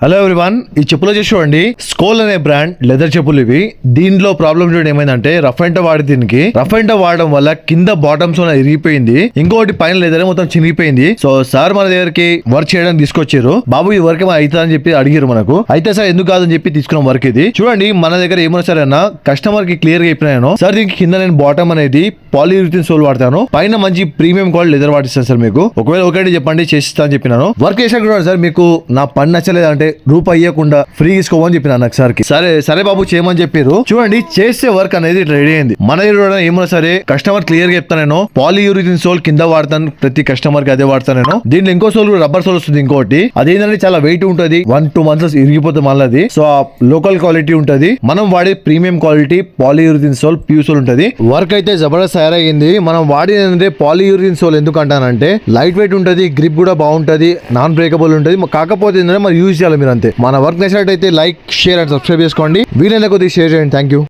Hello everyone, ఈ చెప్పులు వచ్చేసి చూడండి, స్కోల్ అనే బ్రాండ్ లెదర్ చెప్పులు ఇవి. దీనిలో ప్రాబ్లం చూడండి ఏమైందంటే రఫ్ అండ్ వాడి దీనికి రఫ్ అండ్ వాడడం వల్ల కింద బాటమ్స్ ఇరిగిపోయింది, ఇంకోటి పైన లెదర్ మొత్తం చినిగిపోయింది. సో సార్ మన దగ్గరికి వర్క్ చేయడానికి తీసుకొచ్చారు. బాబు ఈ వర్క్ ఏమైనా అవుతుందని అని చెప్పి అడిగారు మనకు. అయితే సార్ ఎందుకు కాదని చెప్పి తీసుకున్న వర్క్ ఇది. చూడండి మన దగ్గర ఏమన్నా సరే అన్న కస్టమర్ కి క్లియర్ గా చెప్పినాను సార్, దీనికి కింద నేను బాటమ్ అనేది పాలియూరిథిన్ సోల్ వాడతాను, పైన మంచి ప్రీమియం క్వాలిటీ లెదర్ వాడిస్తాను సార్. మీకు ఒకవేళ ఒకటి చెప్పండి చేసిస్తా అని చెప్పినాను. వర్క్ చేసాక కూడా సార్ మీకు నా పని నచ్చలేదు అంటే రూపాయి ఇవ్వకుండా ఫ్రీ తీసుకోమని చెప్పిన నాకు సార్ కి. సరే సరే బాబు చేయమని చెప్పారు. చూడండి చేసే వర్క్ అనేది రెడీ అయింది. మన దగ్గర ఏమన్నా సరే కస్టమర్ క్లియర్ గా చెప్తాను, నేను పాలియూరిథిన్ సోల్ కింద వాడతాను, ప్రతి కస్టమర్ కి అదే వాడతాను నేను. దీంట్లో ఇంకో సోల్ రబ్బర్ సోల్ వస్తుంది. ఇంకోటి అదేంటంటే చాలా వెయిట్ ఉంటుంది, 1-2 months ఇరిగిపోతుంది మళ్ళీ. సో లోకల్ క్వాలిటీ ఉంటది. మనం వాడే ప్రీమియం క్వాలిటీ పాలియూరిథిన్ సోల్ ప్యూ సోల్ ఉంటది. వర్క్ అయితే జబర్దస్త్ తయారయ్యింది. మనం వాడినంటే పాలియూరిథిన్ సోల్ ఎందుకు అంటానంటే లైట్ వెయిట్ ఉంటది, గ్రిప్ కూడా బాగుంటది, నాన్ బ్రేకబుల్ ఉంటది. కాకపోతే ఏంటంటే మరి యూజ్ చేయాలి మీరు అంతే. మన వర్క్ నచ్చినట్టయితే లైక్, షేర్ అండ్ సబ్స్క్రైబ్ చేసుకోండి. వీలైన కొద్దిగా షేర్ చేయండి. Thank you.